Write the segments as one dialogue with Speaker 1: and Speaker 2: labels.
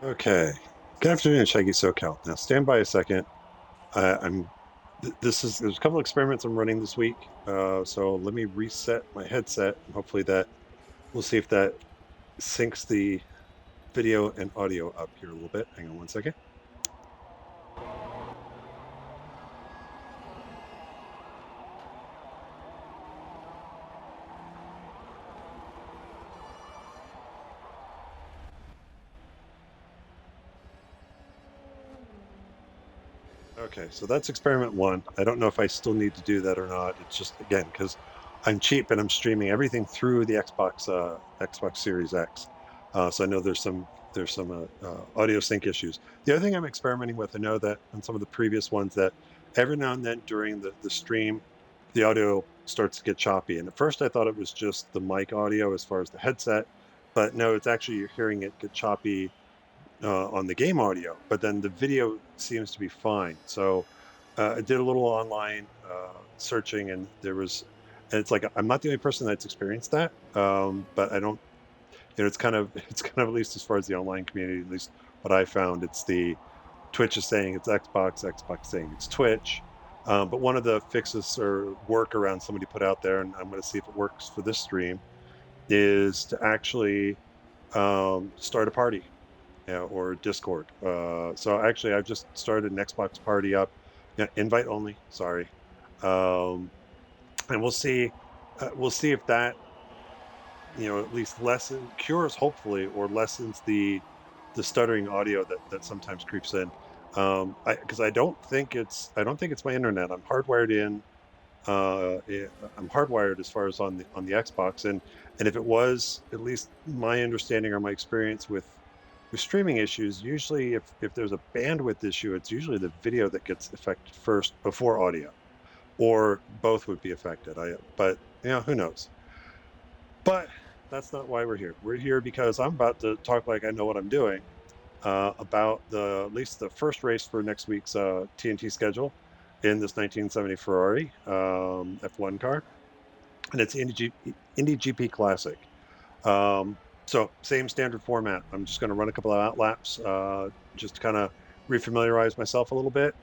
Speaker 1: Okay. Good afternoon, Shaggy SoCal. Now, stand by a second. I'm. There's a couple experiments I'm running this week. So let me reset my headset, and hopefully that we'll see if that syncs the video and audio up here a little bit. Hang on one second. Okay, so that's experiment one. I don't know if I still need to do that or not. It's just again because I'm cheap and I'm streaming everything through the Xbox Series X. So I know there's some audio sync issues. The other thing I'm experimenting with, I know that on some of the previous ones that every now and then during the stream, the audio starts to get choppy. And at first I thought it was just the mic audio as far as the headset, but no, it's actually you're hearing it get choppy on the game audio, but then the video seems to be fine. So I did a little online searching, and and it's like I'm not the only person that's experienced that. But I don't, it's kind of, it's kind of at least as far as the online community, at least what I found, it's the Twitch is saying it's Xbox, Xbox saying it's Twitch. But one of the fixes or workarounds somebody put out there, and I'm going to see if it works for this stream, is to actually start a party, yeah, or Discord. So actually, I've just started an Xbox party up, yeah, invite only. Sorry, um, and we'll see if that at least cures hopefully or lessens the stuttering audio that sometimes creeps in. Because I don't think it's my internet. I'm hardwired in. I'm hardwired as far as on the Xbox, and if it was, at least my understanding or my experience with streaming issues, usually if there's a bandwidth issue, it's usually the video that gets affected first before audio, or both would be affected. But who knows? But that's not why we're here. We're here because I'm about to talk like I know what I'm doing about the at least the first race for next week's TNT schedule in this 1970 Ferrari F1 car, and it's Indy GP Classic. So same standard format. I'm just going to run a couple of out laps, just to kind of refamiliarize myself a little bit,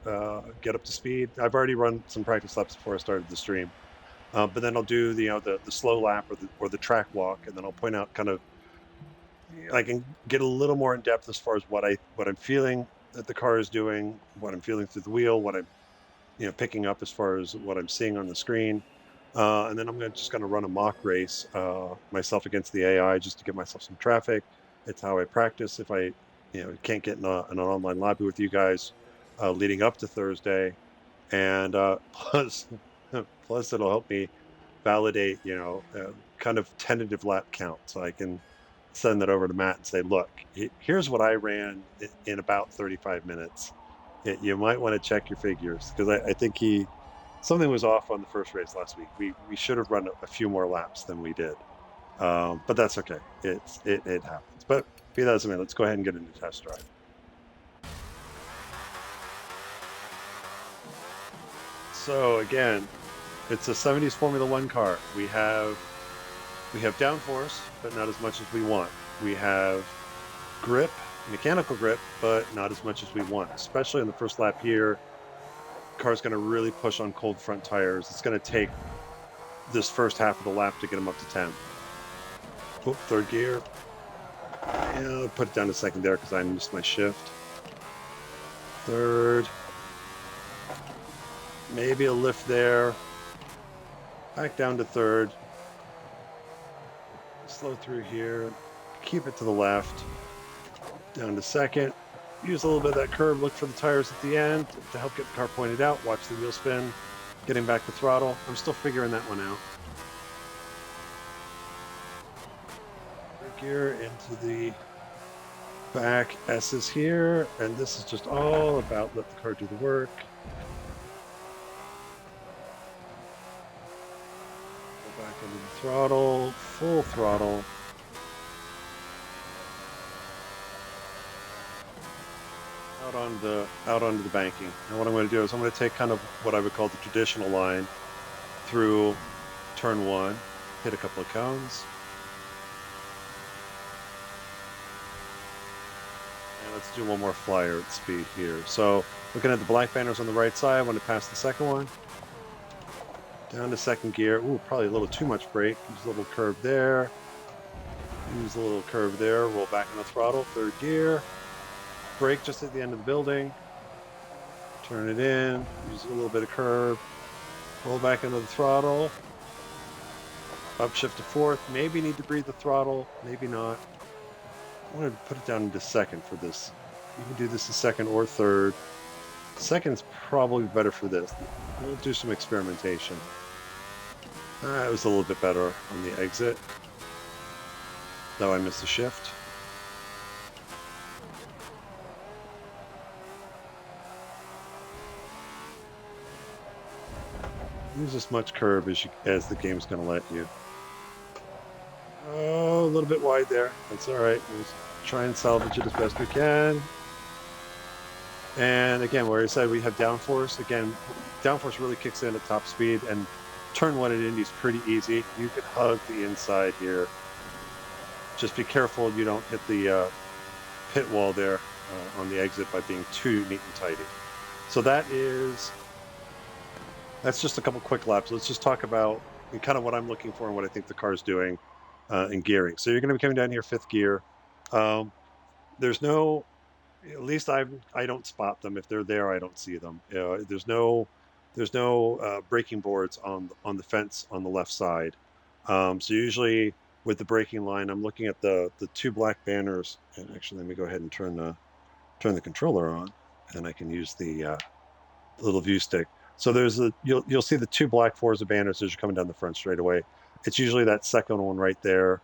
Speaker 1: get up to speed. I've already run some practice laps before I started the stream, but then I'll do the slow lap or the track walk, and then I'll point out kind of I can get a little more in depth as far as what I'm feeling that the car is doing, what I'm feeling through the wheel, what I'm picking up as far as what I'm seeing on the screen. And then just going to run a mock race myself against the AI just to give myself some traffic. It's how I practice if I can't get in an online lobby with you guys leading up to Thursday. And plus, plus it'll help me validate, kind of tentative lap count, so I can send that over to Matt and say, look, here's what I ran in about 35 minutes. You might want to check your figures because I think something was off on the first race last week. We should have run a few more laps than we did, but that's okay. It happens. But be that as it may, let's go ahead and get into test drive. So again, it's a 70s Formula One car. We have downforce, but not as much as we want. We have grip, mechanical grip, but not as much as we want. Especially in the first lap here, car's going to really push on cold front tires. It's going to take this first half of the lap to get them up to 10. Oh, third gear. Yeah, I'll put it down to second there because I missed my shift. Third. Maybe a lift there. Back down to third. Slow through here. Keep it to the left. Down to second. Use a little bit of that curve. Look for the tires at the end to help get the car pointed out. Watch the wheel spin. Getting back to throttle. I'm still figuring that one out. Third gear into the back S's here. And this is just all about let the car do the work. Go back into the throttle. Full throttle. Out onto the banking. And what I'm going to do is I'm going to take kind of what I would call the traditional line through turn one, hit a couple of cones, And let's do one more flyer at speed here. So looking at the black banners on the right side, I want to pass the second one. Down to second gear. Ooh, probably a little too much brake. Use a little curve there. Use a little curve there. Roll back on the throttle. Third gear. Brake just at the end of the building. Turn it in. Use a little bit of curve. Roll back into the throttle. Upshift to fourth. Maybe need to breathe the throttle. Maybe not. I want to put it down into second for this. You can do this in second or third. Second is probably better for this. We'll do some experimentation. It was a little bit better on the exit, though I missed the shift. Use as much curve as the game's going to let you. Oh, a little bit wide there. That's all right. We'll try and salvage it as best we can. And again, where I said we have downforce, again, downforce really kicks in at top speed, and turn one at Indy is pretty easy. You could hug the inside here. Just be careful you don't hit the pit wall there on the exit by being too neat and tidy. So that's just a couple quick laps. Let's just talk about kind of what I'm looking for and what I think the car is doing in gearing. So you're going to be coming down here fifth gear. There's no, at least I don't spot them. If they're there, I don't see them. There's no braking boards on the fence on the left side. So usually with the braking line, I'm looking at the two black banners. And actually, let me go ahead and turn the controller on, and I can use the little view stick. So you'll see the two black Forza banners as you're coming down the front straight away. It's usually that second one right there.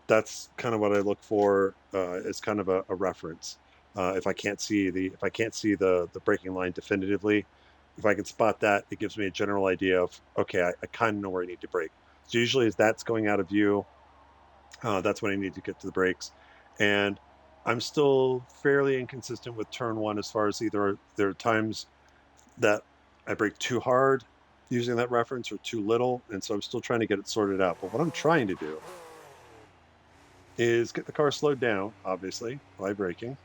Speaker 1: That's kind of what I look for as kind of a reference. If I can't see the braking line definitively, if I can spot that, it gives me a general idea of, okay, I kind of know where I need to brake. So usually as that's going out of view, that's when I need to get to the brakes. And I'm still fairly inconsistent with turn one as far as either there are times that I brake too hard using that reference or too little. And so I'm still trying to get it sorted out. But what I'm trying to do is get the car slowed down, obviously, by braking.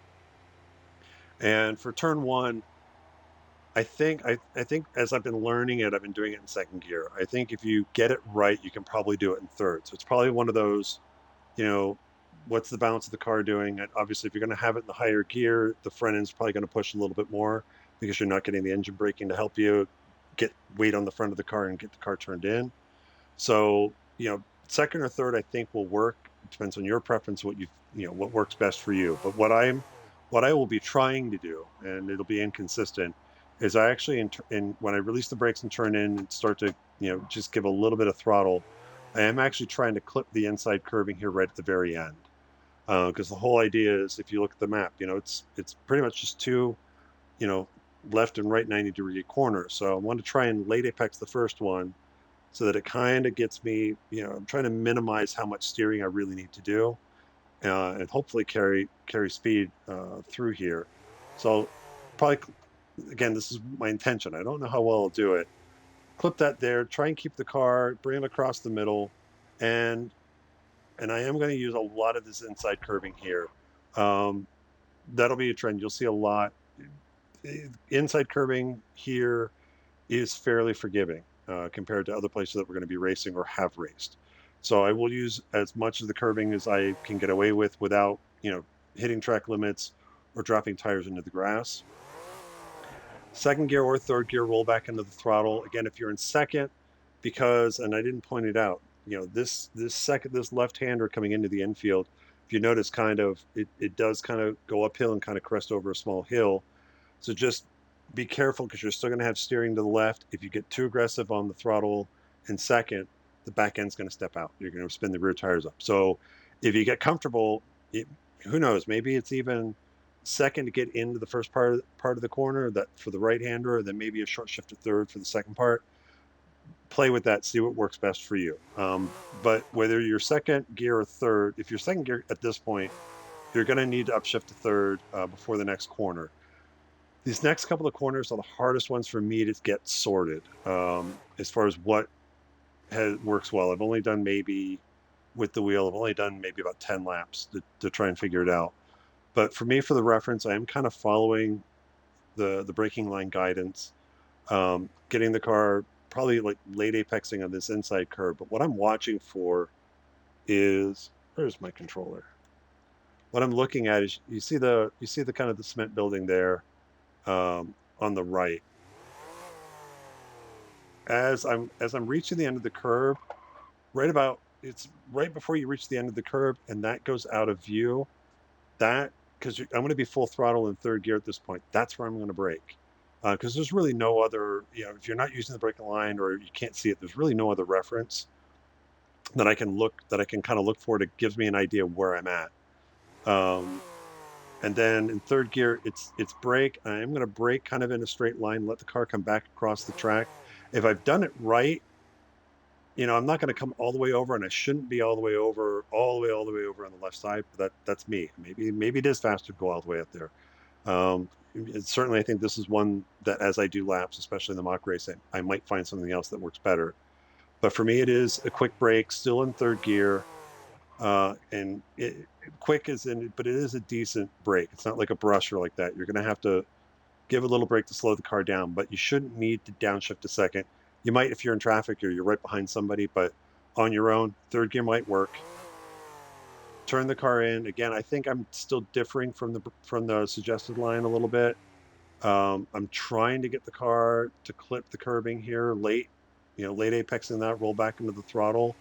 Speaker 1: And for turn one, I think as I've been learning it, I've been doing it in second gear. I think if you get it right, you can probably do it in third. So it's probably one of those, you know, what's the balance of the car doing? And obviously, if you're going to have it in the higher gear, the front end's probably going to push a little bit more because you're not getting the engine braking to help you get weight on the front of the car and get the car turned in. So, second or third, I think will work. It depends on your preference, what works best for you. But what I will be trying to do, and it'll be inconsistent, is I actually, when I release the brakes and turn in and start to, just give a little bit of throttle, I am actually trying to clip the inside curving here right at the very end. Because the whole idea is, if you look at the map, it's pretty much just two, you know, left and right 90-degree corners. So I want to try and late apex the first one so that it kind of gets me, I'm trying to minimize how much steering I really need to do, and hopefully carry speed through here. So probably, again, this is my intention. I don't know how well I'll do it. Clip that there, try and keep the car, bring it across the middle, and I am going to use a lot of this inside curving here. Um, that'll be a trend. You'll see a lot. Inside curving here is fairly forgiving compared to other places that we're going to be racing or have raced. So I will use as much of the curving as I can get away with without, hitting track limits or dropping tires into the grass. Second gear or third gear, roll back into the throttle. Again, if you're in second, and I didn't point it out, this left-hander coming into the infield, if you notice, it does kind of go uphill and kind of crest over a small hill. So just be careful because you're still going to have steering to the left. If you get too aggressive on the throttle in second, the back end's going to step out. You're going to spin the rear tires up. So if you get comfortable, who knows? Maybe it's even second to get into the first part of the corner that for the right-hander, and then maybe a short shift to third for the second part. Play with that, see what works best for you. But whether you're second gear or third, if you're second gear at this point, you're going to need to upshift to third before the next corner. These next couple of corners are the hardest ones for me to get sorted as far as what works well. I've only done maybe about 10 laps to try and figure it out. But for me, for the reference, I am kind of following the braking line guidance, getting the car probably like late apexing on this inside curve. But what I'm watching for is, where's my controller? What I'm looking at is you see the kind of the cement building there, on the right. As I'm reaching the end of the curve, it's right before you reach the end of the curve, and that goes out of view. That because I'm going to be full throttle in third gear at this point. That's where I'm going to brake, because there's really no other. If you're not using the braking line or you can't see it, there's really no other reference that I can kind of look for that gives me an idea of where I'm at. Um, and then in third gear, it's brake. I am going to brake kind of in a straight line, let the car come back across the track. If I've done it right, I'm not going to come all the way over, and I shouldn't be all the way over, all the way over on the left side. But that's me. Maybe it is faster to go all the way up there. Certainly, I think this is one that as I do laps, especially in the mock racing, I might find something else that works better. But for me, it is a quick brake, still in third gear, and quick is in, but it is a decent brake. It's not like a brusher like that. You're going to have to give a little brake to slow the car down, but you shouldn't need to downshift a second. You might if you're in traffic or you're right behind somebody, but on your own, third gear might work. Turn the car in again. I think I'm still differing from the suggested line a little bit. I'm trying to get the car to clip the curbing here late, late apexing that, roll back into the throttle,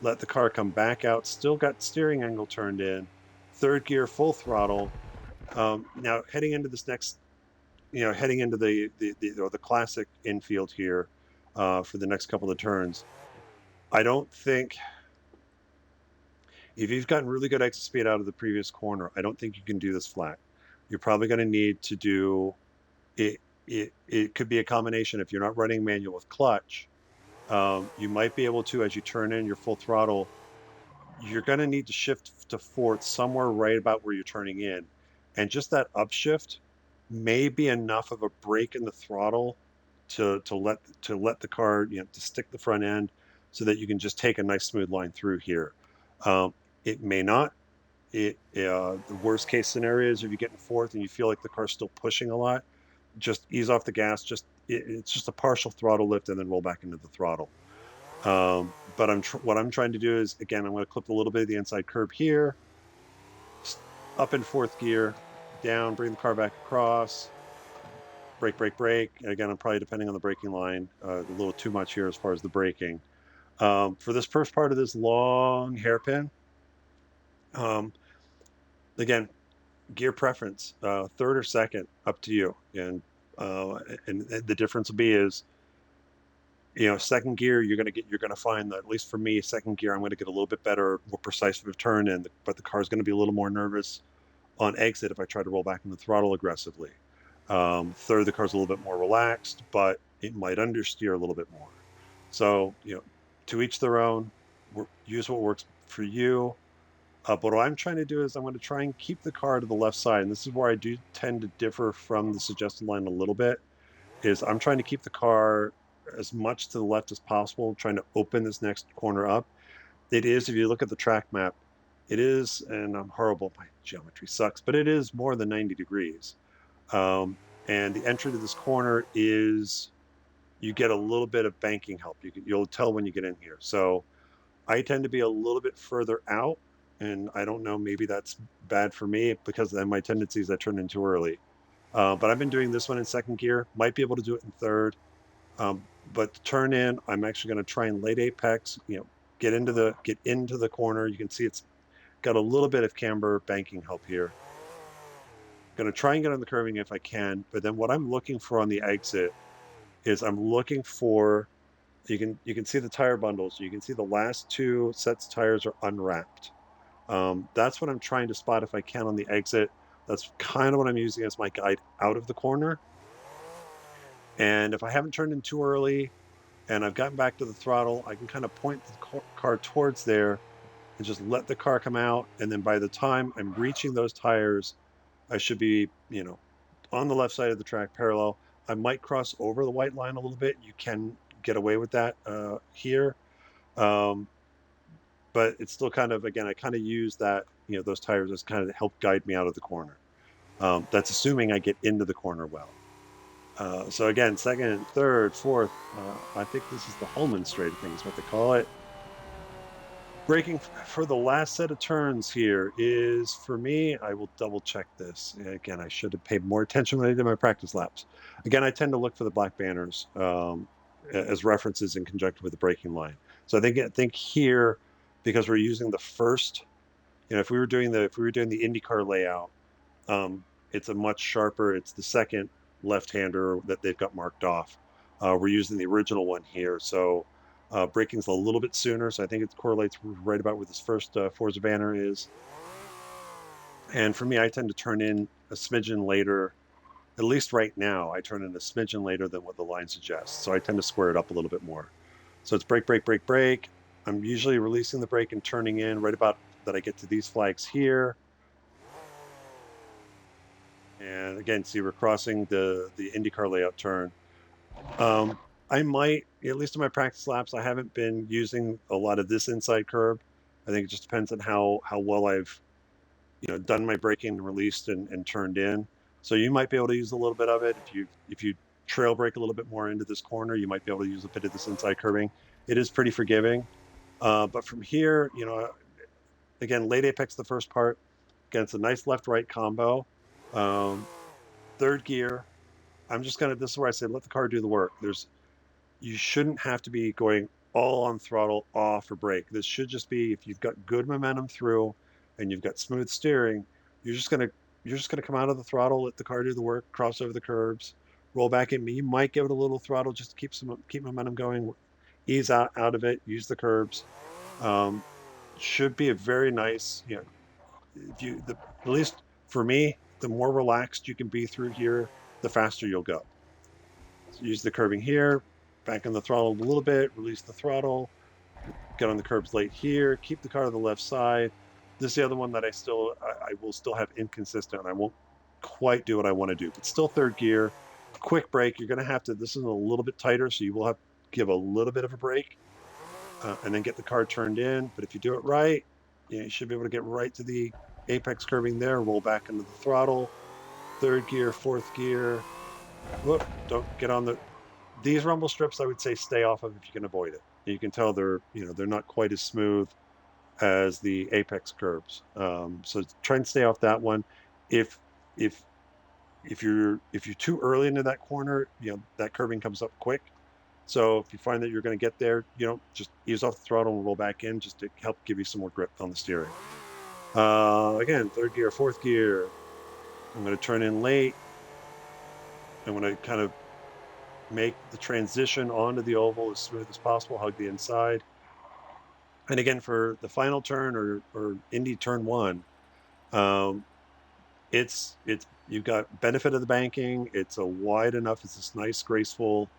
Speaker 1: let the car come back out. Still got steering angle turned in, third gear, full throttle. Now heading into this next heading into the classic infield here, for the next couple of turns. I don't think if you've gotten really good exit speed out of the previous corner, I don't think you can do this flat. You're probably going to need to do it. It could be a combination. If you're not running manual with clutch, you might be able to, as you turn in your full throttle, you're going to need to shift to fourth somewhere right about where you're turning in. And just that upshift may be enough of a break in the throttle to let the car, to stick the front end so that you can just take a nice smooth line through here. It may not. The worst case scenario is if you get in fourth and you feel like the car's still pushing a lot, just ease off the gas. It's just a partial throttle lift and then roll back into the throttle. But what I'm trying to do is, again, I'm going to clip a little bit of the inside curb here, up in fourth gear, down, bring the car back across, brake, brake, brake. Again, I'm probably depending on the braking line, a little too much here as far as the braking. For this first part of this long hairpin, um, again, gear preference, third or second, up to you. And the difference will be is, second gear, you're gonna find that, at least for me, second gear, I'm gonna get a little bit better, more precise of a turn, but the car's gonna be a little more nervous on exit if I try to roll back in the throttle aggressively. Third, the car's a little bit more relaxed, but it might understeer a little bit more. So, to each their own. Use what works for you. But what I'm trying to do is I'm going to try and keep the car to the left side, and this is where I do tend to differ from the suggested line a little bit. Is I'm trying to keep the car as much to the left as possible, trying to open this next corner up. It is, if you look at the track map, it is, and I'm horrible, my geometry sucks, but it is more than 90 degrees. Um, and the entry to this corner is, you get a little bit of banking help. You'll tell when you get in here. So I tend to be a little bit further out, and I don't know, maybe that's bad for me because then my tendencies I turn in too early. But I've been doing this one in second gear. Might be able to do it in third. But to turn in, I'm actually going to try and late apex. Get into the corner. You can see it's got a little bit of camber banking help here. Going to try and get on the curving if I can. But then what I'm looking for on the exit is I'm looking for, you can see the tire bundles. You can see the last two sets of tires are unwrapped. That's what I'm trying to spot if I can on the exit. That's kind of what I'm using as my guide out of the corner. And if I haven't turned in too early and I've gotten back to the throttle, I can kind of point the car towards there and just let the car come out. And then by the time I'm reaching those tires, I should be, on the left side of the track parallel. I might cross over the white line a little bit. You can get away with that here. But it's still kind of, again, I kind of use that those tires just kind of help guide me out of the corner. That's assuming I get into the corner well. So again, second and third, fourth, I think this is the Holman straight, I think is what they call it. Braking for the last set of turns here is, for me, I will double check this. Again, I should have paid more attention when I did my practice laps. Again, I tend to look for the black banners as references in conjunction with the braking line. So I think here, because we're using the first, if we were doing the IndyCar layout, um, it's a much sharper. It's the second left-hander that they've got marked off. We're using the original one here, so braking's a little bit sooner. So I think it correlates right about where this first Forza banner is. And for me, I tend to turn in a smidgen later. At least right now, I turn in a smidgen later than what the line suggests. So I tend to square it up a little bit more. So it's brake, brake, brake, brake. I'm usually releasing the brake and turning in right about that I get to these flags here. And again, see, we're crossing the IndyCar layout turn. Um, I might, at least in my practice laps, I haven't been using a lot of this inside curb. I think it just depends on how well I've done my braking and released and turned in. So you might be able to use a little bit of it if you trail brake a little bit more into this corner. You might be able to use a bit of this inside curbing. It is pretty forgiving. But from here, again, late apex the first part. Again, it's a nice left-right combo. Um, third gear. This is where I say let the car do the work. You shouldn't have to be going all on throttle off or brake. This should just be, if you've got good momentum through and you've got smooth steering, you're just gonna come out of the throttle, let the car do the work, cross over the curbs, roll back in. You might give it a little throttle just to keep momentum going, ease out of it, use the curbs. Um, should be a very nice, if you the at least for me, the more relaxed you can be through here, the faster you'll go. So use the curbing here, back on the throttle a little bit, release the throttle, get on the curbs late here, keep the car to the left side. This is the other one that I will still have inconsistent. I won't quite do what I want to do, but still third gear, quick brake. You're going to have to, this is a little bit tighter, so you will have to give a little bit of a brake and then get the car turned in. But if you do it right, you should be able to get right to the apex curbing there, roll back into the throttle, third gear, fourth gear. Whoop, don't get on these rumble strips. I would say stay off of if you can avoid it. You can tell they're not quite as smooth as the apex curbs. So try and stay off that one. If if if you're too early into that corner, that curbing comes up quick. So if you find that you're going to get there, just ease off the throttle and roll back in, just to help give you some more grip on the steering. Again, third gear, fourth gear. I'm going to turn in late. I'm going to kind of make the transition onto the oval as smooth as possible, hug the inside. And again, for the final turn or Indy turn one, um, it's you've got benefit of the banking. It's a wide enough. It's this nice graceful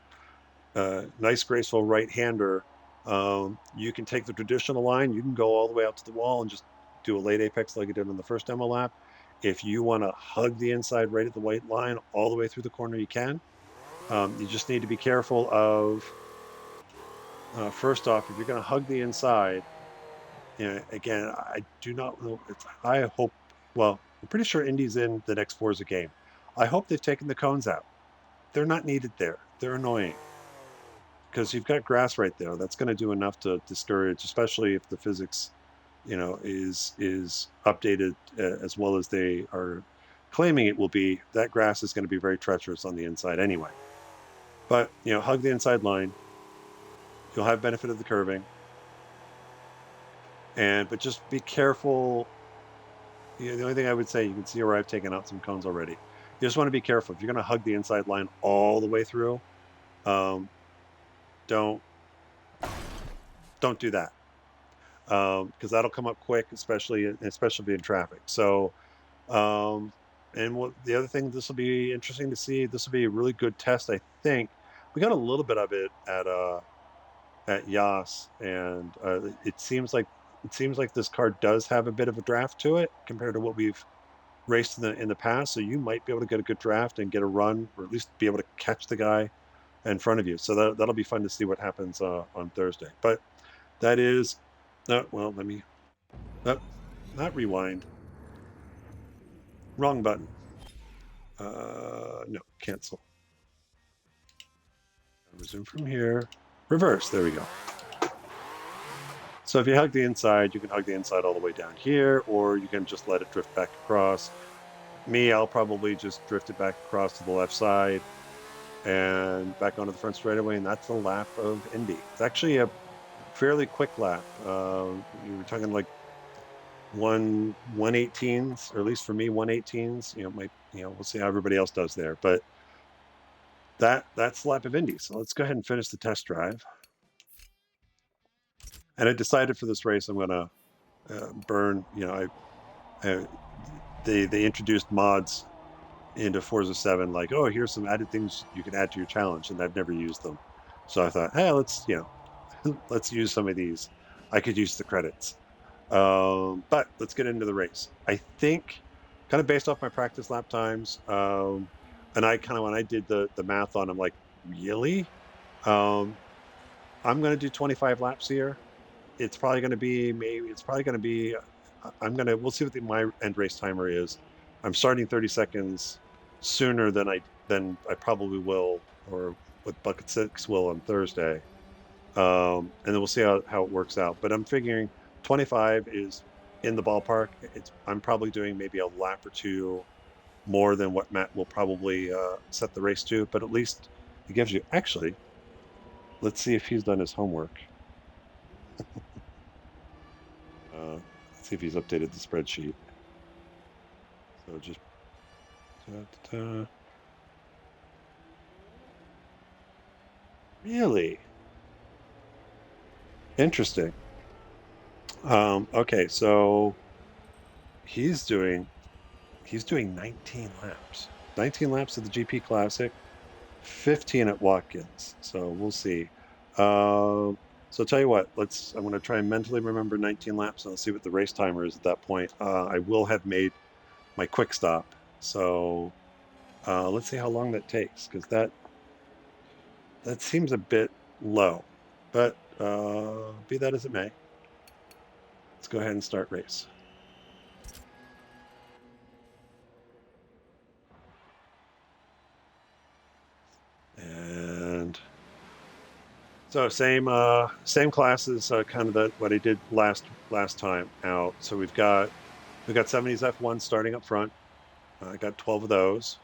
Speaker 1: right-hander. You can take the traditional line. You can go all the way out to the wall and just do a late apex like you did on the first demo lap. If you want to hug the inside right at the white line all the way through the corner, you can. You just need to be careful of, first off, if you're going to hug the inside, again, I do not know. I hope, well, I'm pretty sure Indy's in the next Forza game. I hope they've taken the cones out. They're not needed there. They're annoying because you've got grass right there. That's going to do enough to discourage, especially if the physics, is updated as well as they are claiming it will be. That grass is going to be very treacherous on the inside anyway. But hug the inside line. You'll have benefit of the curving, but just be careful. The only thing I would say, you can see where I've taken out some cones already. You just want to be careful. If you're going to hug the inside line all the way through, um, don't don't do that, because that'll come up quick, especially in traffic. So, and the other thing, this will be interesting to see. This will be a really good test. I think we got a little bit of it at Yas, and it seems like this car does have a bit of a draft to it compared to what we've raced in the past. So you might be able to get a good draft and get a run, or at least be able to catch the guy in front of you. So that'll be fun to see what happens on Thursday. But that is, well, let me. Not rewind. Wrong button. No, cancel. Resume from here. Reverse. There we go. So if you hug the inside, you can hug the inside all the way down here, or you can just let it drift back across. Me, I'll probably just drift it back across to the left side and back onto the front straightaway, and that's the lap of Indy. It's actually a fairly quick lap. You were talking like 118s, or at least for me, 118s. We'll see how everybody else does there, but that's the lap of Indy. So let's go ahead and finish the test drive. And I decided for this race I'm gonna burn. I they introduced mods into Forza 7, like, oh, here's some added things you can add to your challenge, and I've never used them. So I thought, hey, let's use some of these. I could use the credits. But let's get into the race. I think, kind of based off my practice lap times, and I kind of when I did the math on, I'm like, really? Um, I'm going to do 25 laps here. It's probably going to be maybe it's probably going to be we'll see what my end race timer is. I'm starting 30 seconds sooner than I probably will, or what Bucket 6 will on Thursday. And then we'll see how it works out. But I'm figuring 25 is in the ballpark. I'm probably doing maybe a lap or two more than what Matt will probably set the race to, but at least it gives you. Actually, let's see if he's done his homework. Let's see if he's updated the spreadsheet. So just really interesting. Okay, so he's doing he's doing 19 laps. 19 laps of the GP Classic, 15 at Watkins. So we'll see. So tell you what, I'm going to try and mentally remember 19 laps, and I'll see what the race timer is at that point. I will have made my quick stop. So let's see how long that takes, because that seems a bit low. But be that as it may, let's go ahead and start race. And so same classes, kind of what I did last time out. So we've got 70s F1 starting up front. I got 12 of those.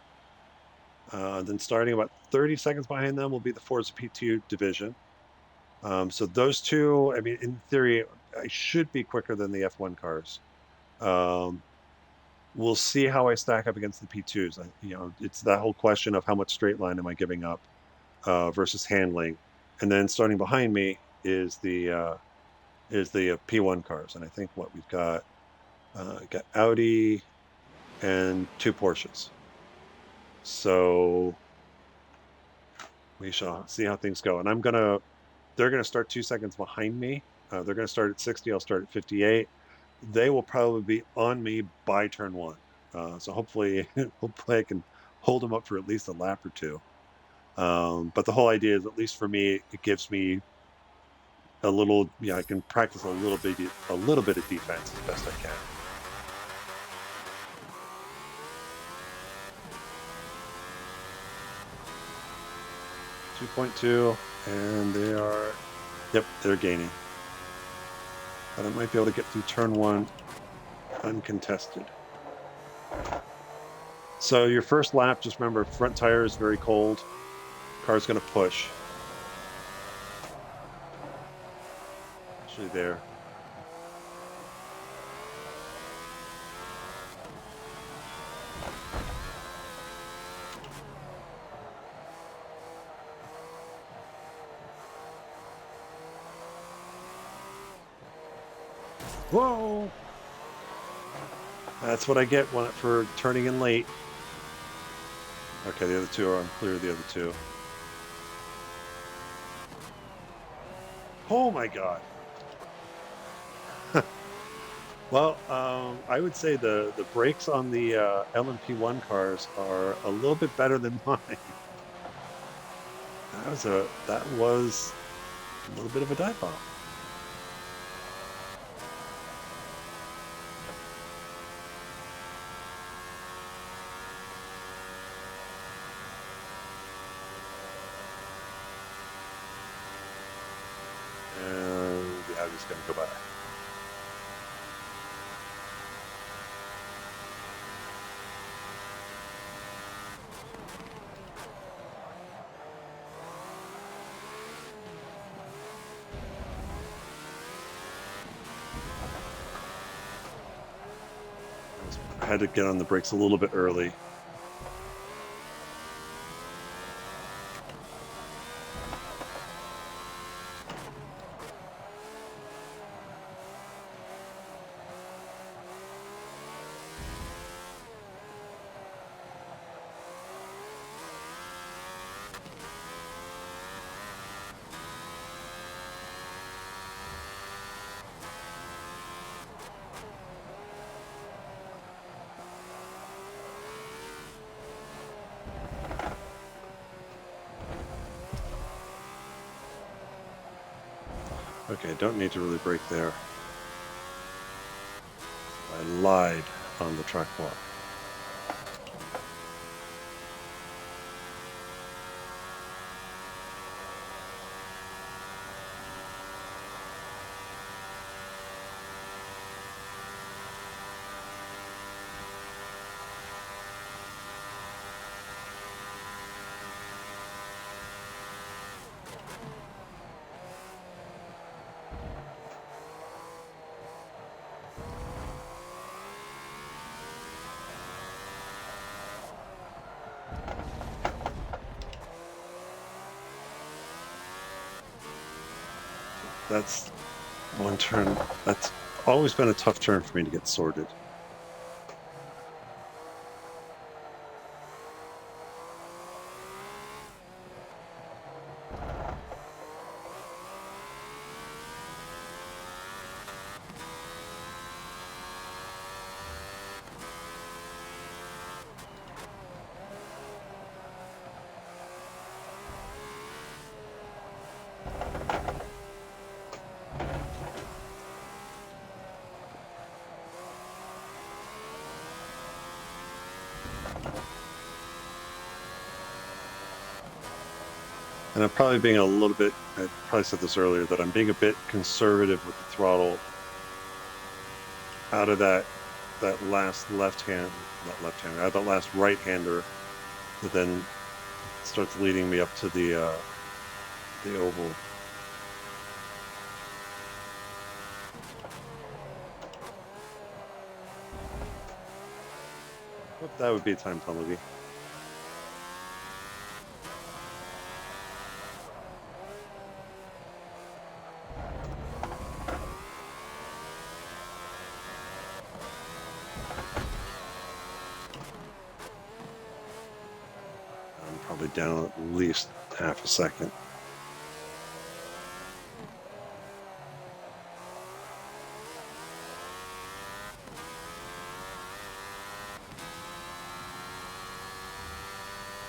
Speaker 1: Then starting about 30 seconds behind them will be the Forza P2 division. So those two, I mean, in theory, I should be quicker than the F1 cars. We'll see how I stack up against the P2s. It's that whole question of how much straight line am I giving up versus handling. And then starting behind me is the P1 cars, and I think what we've got Audi and two Porsches. So we shall see how things go. And they're gonna start 2 seconds behind me. They're gonna start at 60. I'll start at 58. They will probably be on me by turn one. So hopefully I can hold them up for at least a lap or two. But the whole idea is, at least for me, it gives me a little, I can practice a little bit of defense as best I can. 2.2, and they're gaining. But I might be able to get through turn one uncontested. So your first lap, just remember, front tire is very cold. Car's going to push. Actually there. Whoa! That's what I get for turning in late. Okay, the other two are unclear, the other two. Oh my god. Well, I would say the brakes on the LMP1 cars are a little bit better than mine. That was a little bit of a dive bomb. I was going to go by. I had to get on the brakes a little bit early. Okay, don't need to really brake there. I lied on the track walk. That's one turn. That's always been a tough turn for me to get sorted. And I'm probably being a little bit, I probably said this earlier, that I'm being a bit conservative with the throttle out of that last left hand, not left hander, out of that last right hander that then starts leading me up to the oval. But that would be a time penalty. I'm probably down at least half a second.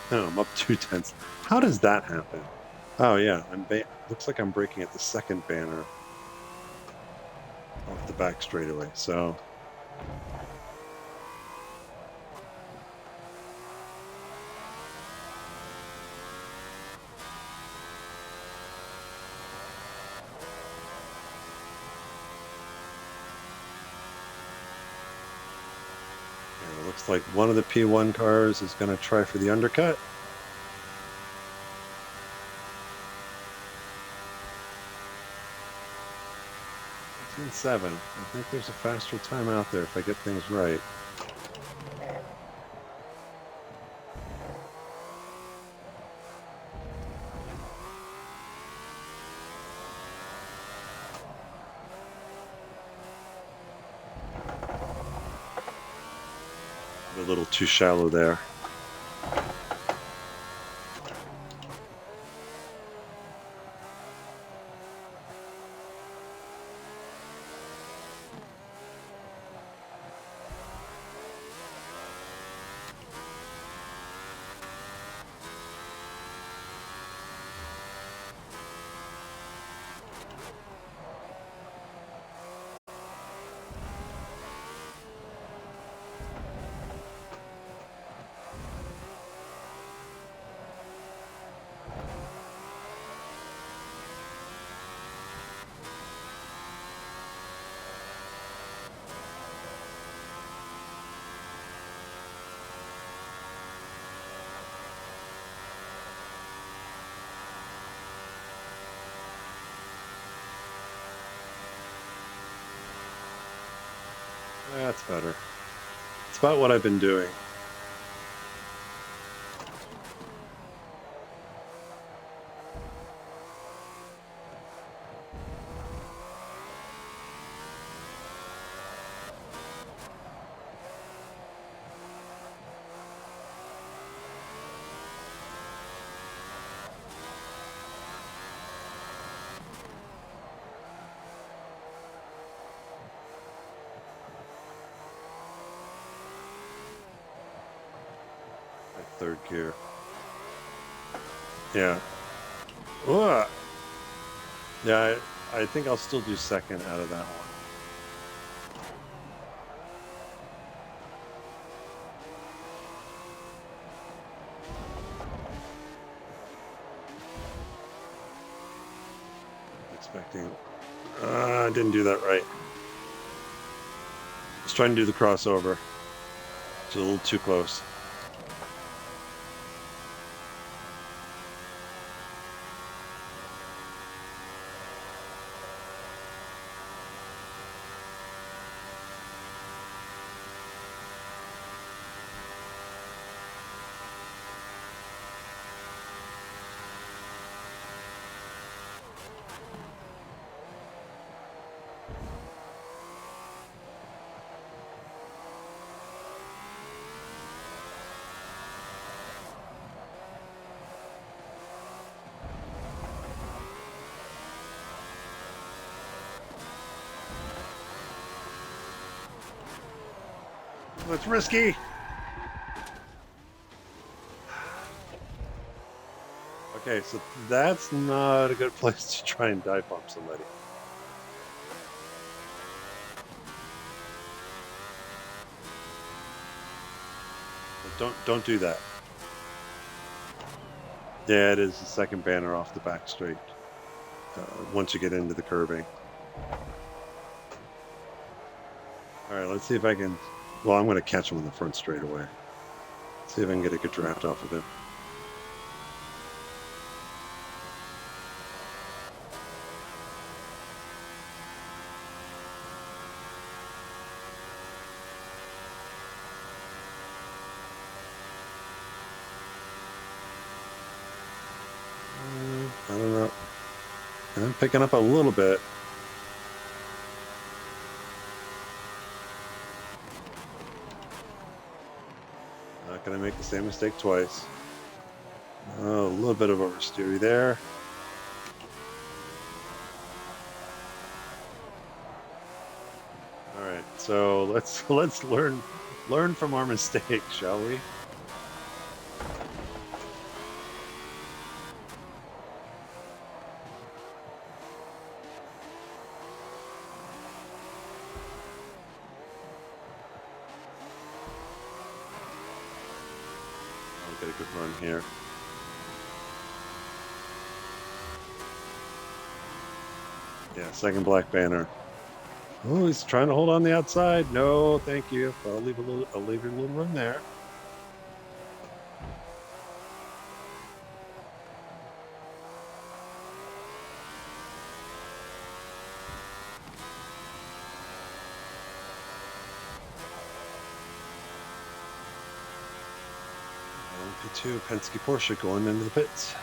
Speaker 1: No, I'm up 2/10. How does that happen? Oh yeah, looks like I'm braking at the second banner off the back straightaway. So yeah, it looks like one of the P1 cars is going to try for the undercut. 7. I think there's a faster time out there if I get things right. A little too shallow there. It's about what I've been doing. My third gear. Yeah. Ooh. Yeah, I think I'll still do second out of that one. Expecting. I didn't do that right. I was trying to do the crossover. It's a little too close. It's risky. Okay, so that's not a good place to try and dive bomb somebody. But don't do that. Yeah, it is the second banner off the back straight. Once you get into the curbing. All right, let's see if I can. Well, I'm going to catch him in the front straight away. See if I can get a good draft off of him. I don't know. I'm picking up a little bit. Not going to make the same mistake twice. Oh, a little bit of oversteery there. All right, so let's learn from our mistakes, shall we? I'll get a good run here. Yeah, second black banner. Oh, he's trying to hold on the outside. No, thank you. I'll leave a little room there. LP2 Penske Porsche going into the pits.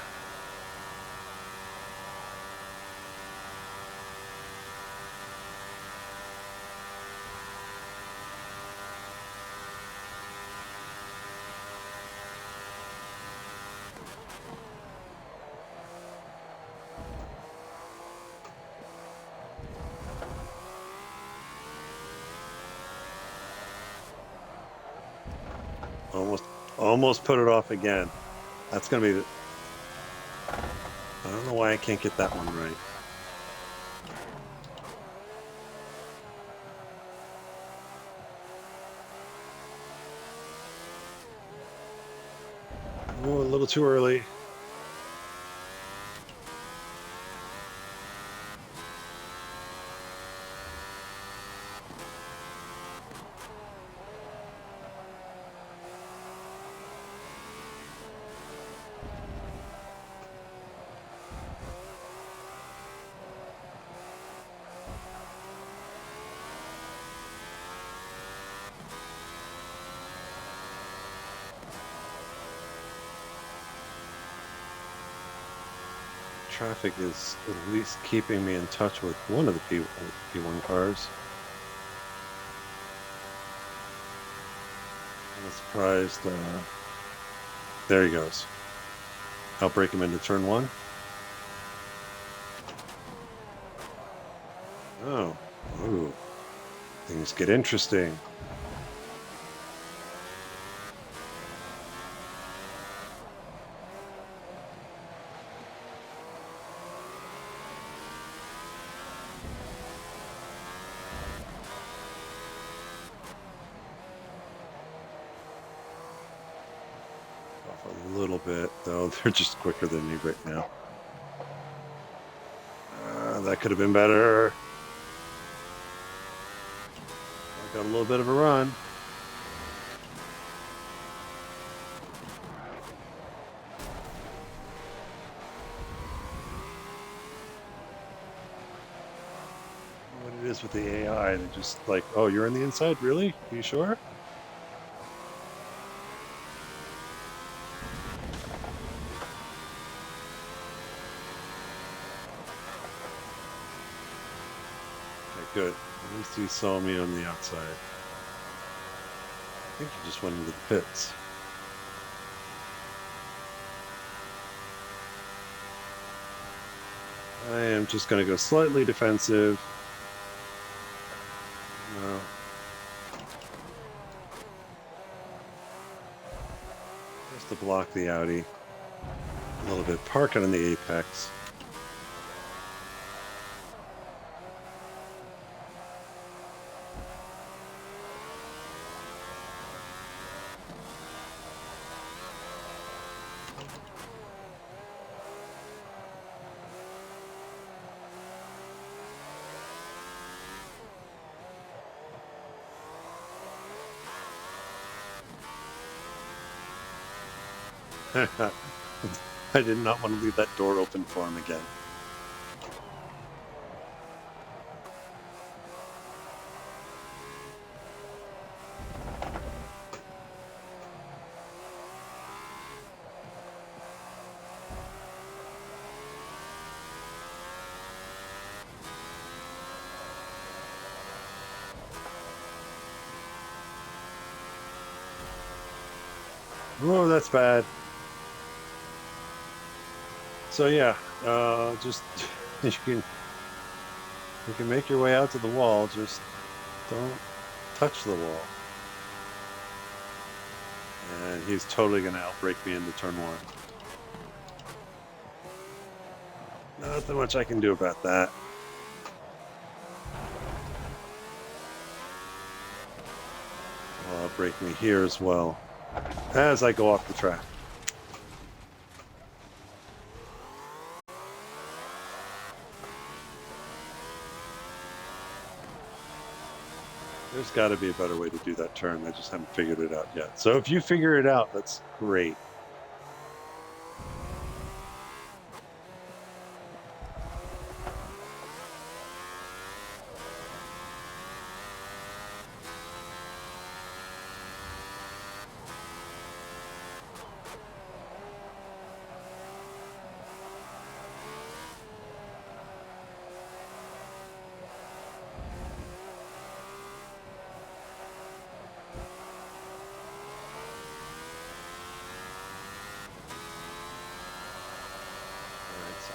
Speaker 1: Almost put it off again. That's gonna be the. I don't know why I can't get that one right. Oh, a little too early. traffic is at least keeping me in touch with one of the P1 cars. I'm surprised. There he goes. I'll break him into turn one. Oh, ooh, things get interesting. Off a little bit, though. They're just quicker than me right now. That could have been better. I got a little bit of a run. What it is with the AI, they're just like, oh, you're on the inside? Really? Are you sure? Okay, good. At least he saw me on the outside. I think he just went into the pits. I am just going to go slightly defensive. No. Just to block the Audi. A little bit parking on the apex. I did not want to leave that door open for him again. Oh, that's bad. So yeah, just you can make your way out to the wall. Just don't touch the wall. And he's totally gonna outbrake me into turn one. Nothing much I can do about that. Outbrake me here as well as I go off the track. There's got to be a better way to do that turn. I just haven't figured it out yet. So if you figure it out, that's great.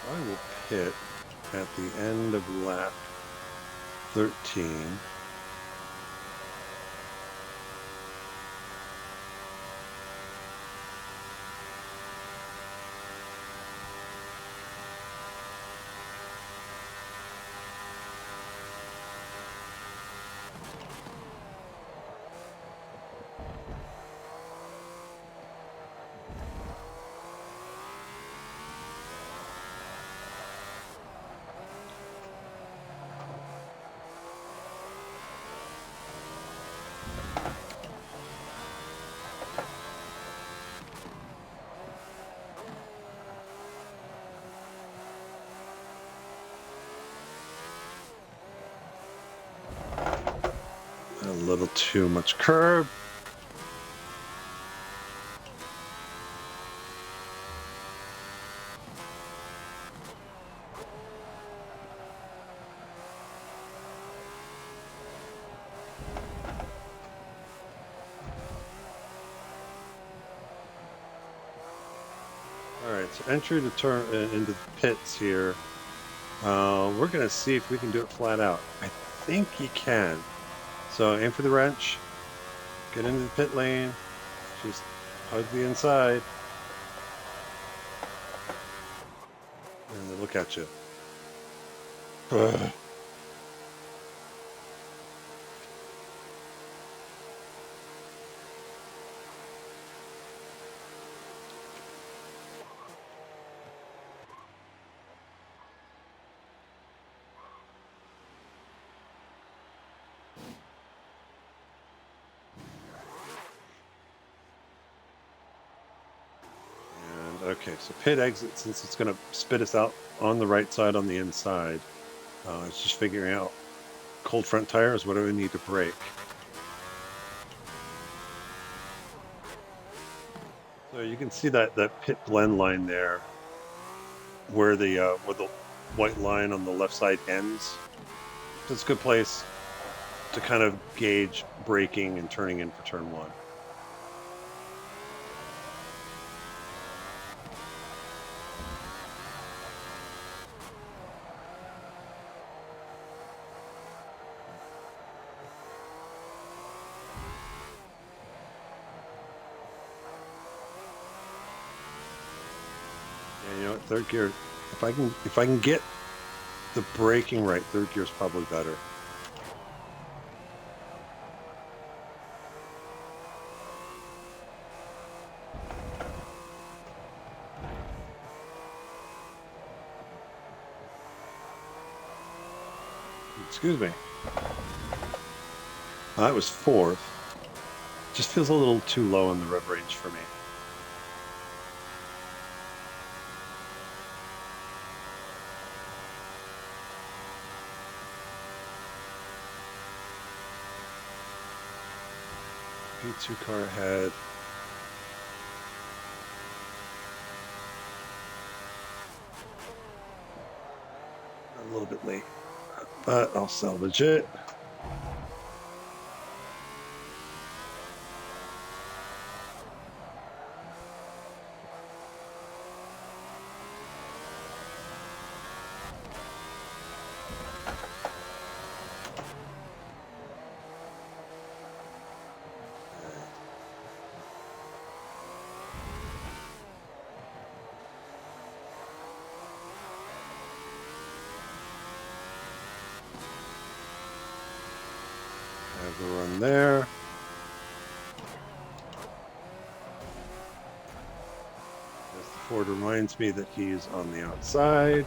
Speaker 1: I will pit at the end of lap 13. A little too much curb. All right, so entry to turn into the pits here. We're gonna see if we can do it flat out. I think you can. So aim for the wrench, get into the pit lane, just hug the inside, and then look at you. Ugh. And okay, so pit exit, since it's gonna spit us out on the right side on the inside. It's just figuring out cold front tires. What do we need to brake? So you can see that pit blend line there, where the white line on the left side ends. So it's a good place to kind of gauge braking and turning in for turn one. Yeah, you know what? Third gear. If I can get the braking right, third gear is probably better. Excuse me. I was fourth. Just feels a little too low in the rev range for me. P2 car ahead. A little bit late, but I'll salvage it. Have the run there. As the Ford reminds me that he's on the outside.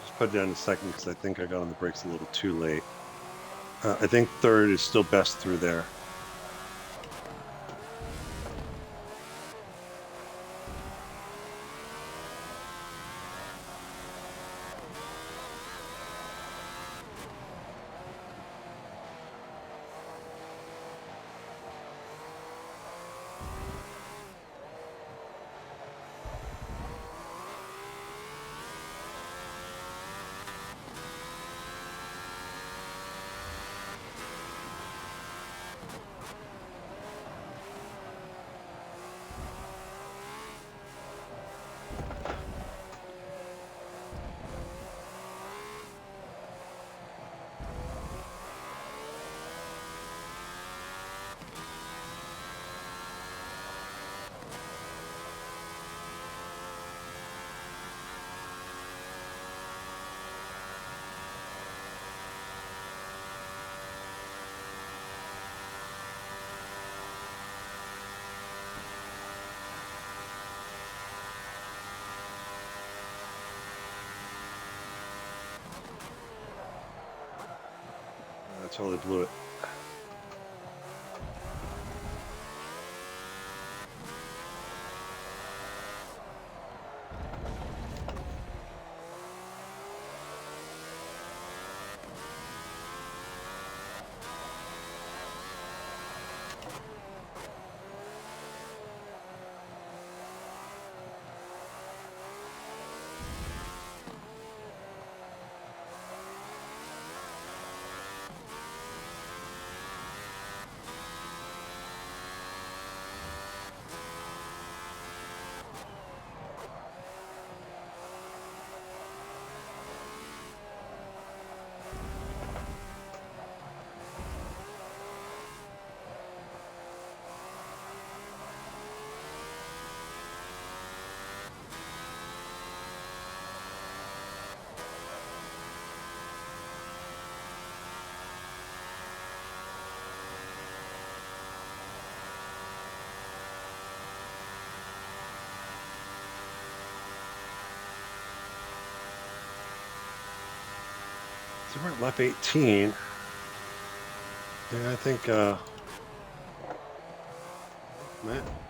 Speaker 1: Just put it down a second because I think I got on the brakes a little too late. I think third is still best through there. I totally blew it. So we're at lap 18. Yeah, I think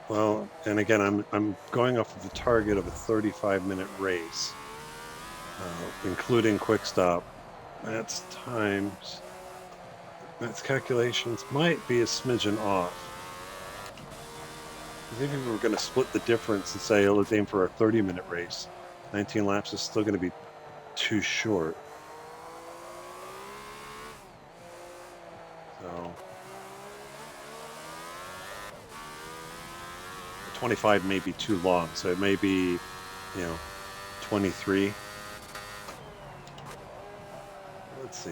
Speaker 1: well, and again, I'm going off of the target of a 35-minute race, including quick stop. That's times. That's calculations might be a smidgen off. Because even if we were going to split the difference and say, oh, let's aim for a 30-minute race, 19 laps is still going to be too short. So 25 may be too long. So it may be, 23. Let's see.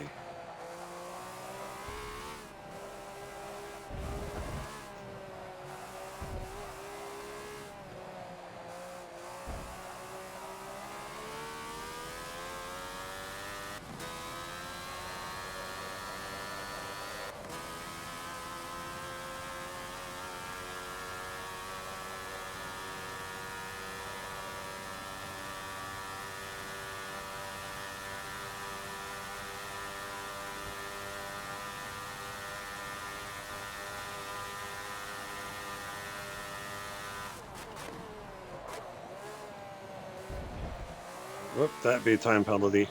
Speaker 1: Whoop, that'd be a time penalty.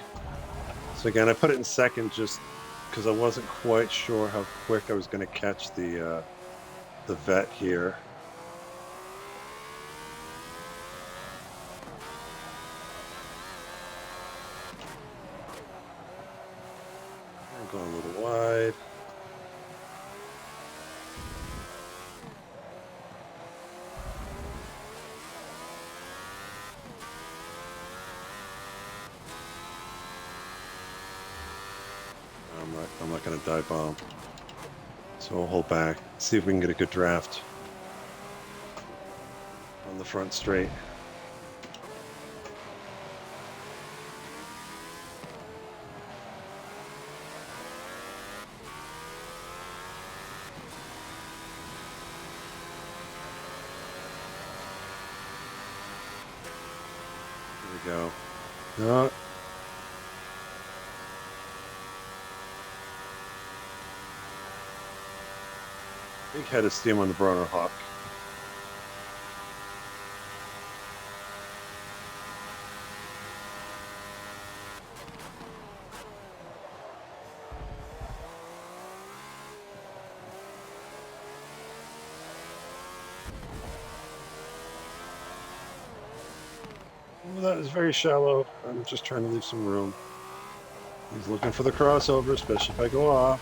Speaker 1: So again, I put it in second just because I wasn't quite sure how quick I was going to catch the vet here. I'm going a little wide. I'm not going to dive bomb. So we'll hold back. See if we can get a good draft on the front straight. Here we go. No. Big head of steam on the Bronner Hawk. Well, that is very shallow. I'm just trying to leave some room. He's looking for the crossover, especially if I go off.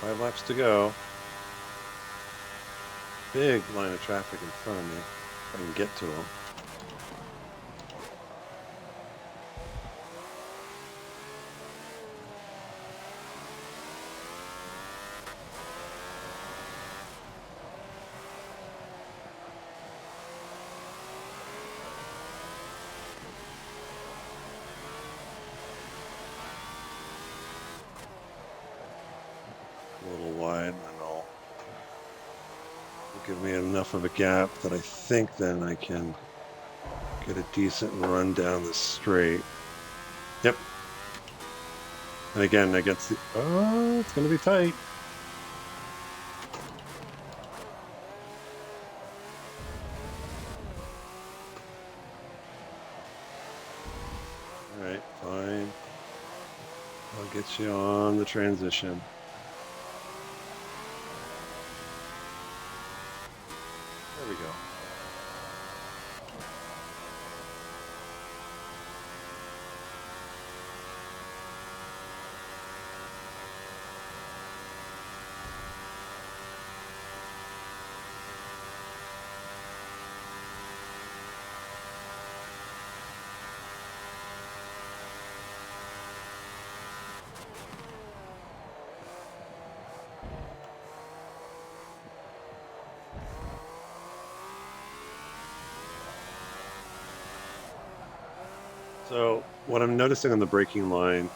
Speaker 1: Okay, 5 laps to go. Big line of traffic in front of me. If I can get to him. A little wide, and then it'll give me enough of a gap that I think then I can get a decent run down the straight. Yep. And again, against the... Oh, it's going to be tight. All right, fine. I'll get you on the transition. So what I'm noticing on the braking line,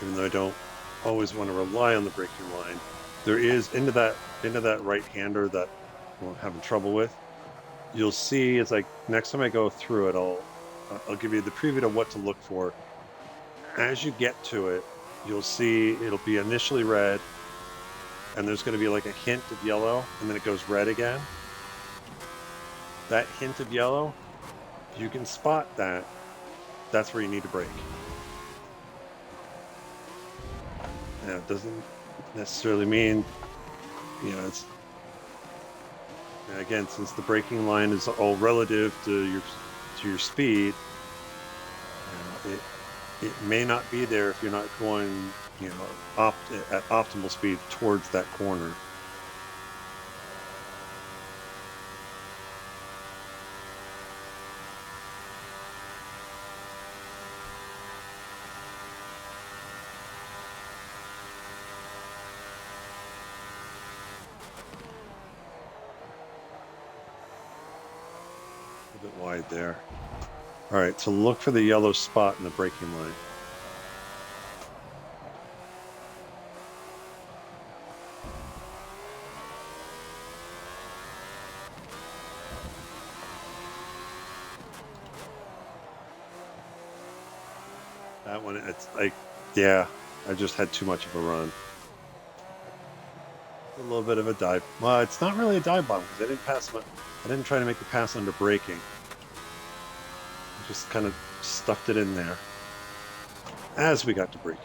Speaker 1: even though I don't always want to rely on the braking line, there is into that right hander that I'm having trouble with. You'll see it's like next time I go through it, I'll give you the preview of what to look for. As you get to it, you'll see it'll be initially red, and there's going to be like a hint of yellow, and then it goes red again. That hint of yellow, if you can spot that, that's where you need to brake. Now, it doesn't necessarily mean, it's again, since the braking line is all relative to your speed, it may not be there if you're not going, at optimal speed towards that corner. A bit wide there. All right, so look for the yellow spot in the braking line. That one, it's like, yeah, I just had too much of a run. A little bit of a dive. Well, it's not really a dive bomb because I didn't try to make the pass under braking. I just kind of stuffed it in there as we got to braking.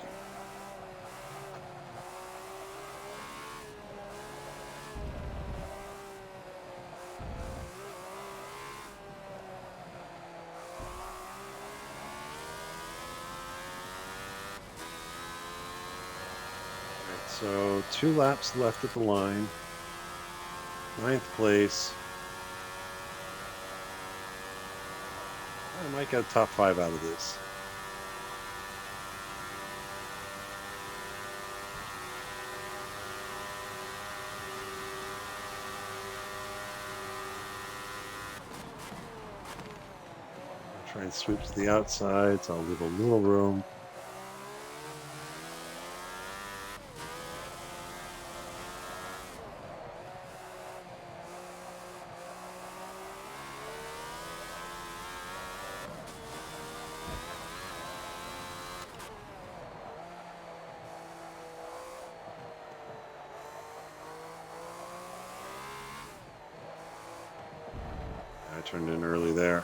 Speaker 1: So 2 laps left at the line. 9th place. I might get a top 5 out of this. I'll try and sweep to the outside, so I'll leave a little room. I turned in early there.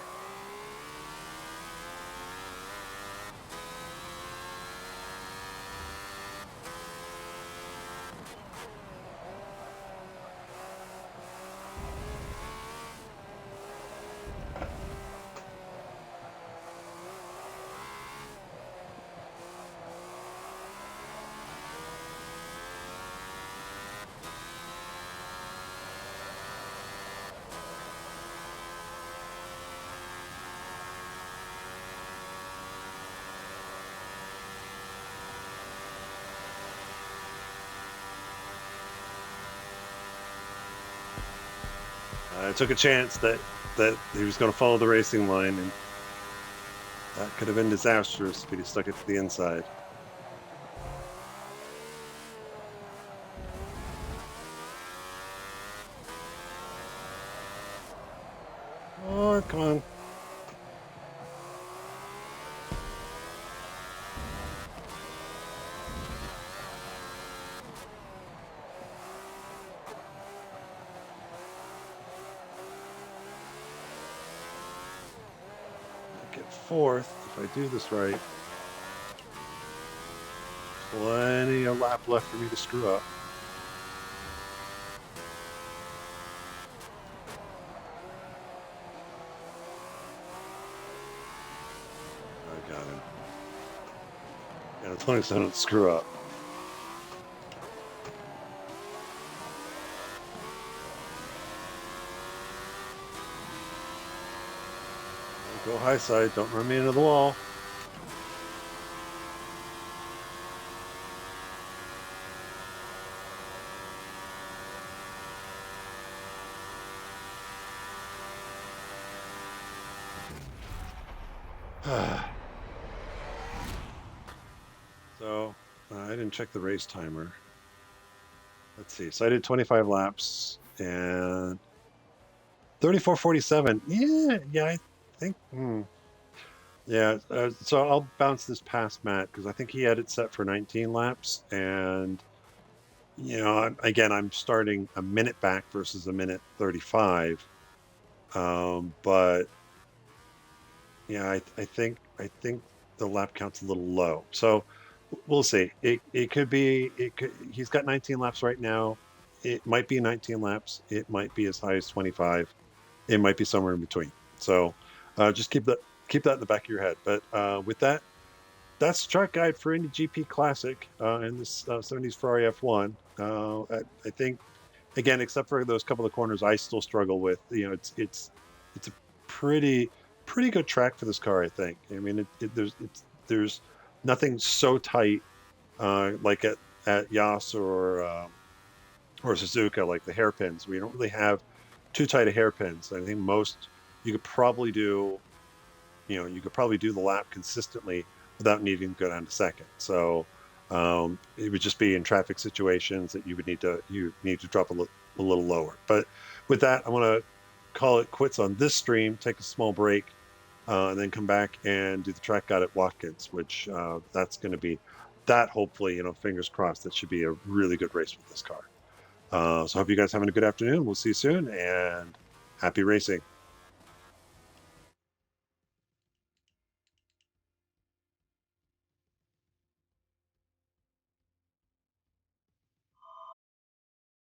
Speaker 1: I took a chance that he was going to follow the racing line, and that could have been disastrous if he'd stuck it to the inside. Oh, come on. Get 4th if I do this right. Plenty of lap left for me to screw up. I got him. Yeah, as long as I don't screw up. Go high side, don't run me into the wall. So I didn't check the race timer. Let's see. So I did 25 laps and 34:47. Yeah, I think. Yeah, so I'll bounce this past Matt because I think he had it set for 19 laps, and again, I'm starting a minute back versus a minute 35. But yeah, I think the lap count's a little low. So we'll see. It could be it could he's got 19 laps right now. It might be 19 laps. It might be as high as 25. It might be somewhere in between. So just keep that in the back of your head. But with that, that's track guide for Indy GP Classic in this 70s Ferrari F1. I think again, except for those couple of corners, I still struggle with. It's a pretty pretty good track for this car. I think. I mean, there's nothing so tight like at Yas or Suzuka, like the hairpins. We don't really have too tight of hairpins. I think most you could probably do you could probably do the lap consistently without needing to go down to second. So it would just be in traffic situations that you need to drop a little lower. But with that, I want to call it quits on this stream, take a small break, and then come back and do the track guide at Watkins, which that's going to be that hopefully, fingers crossed, that should be a really good race with this car. So I hope you guys having a good afternoon. We'll see you soon and happy racing.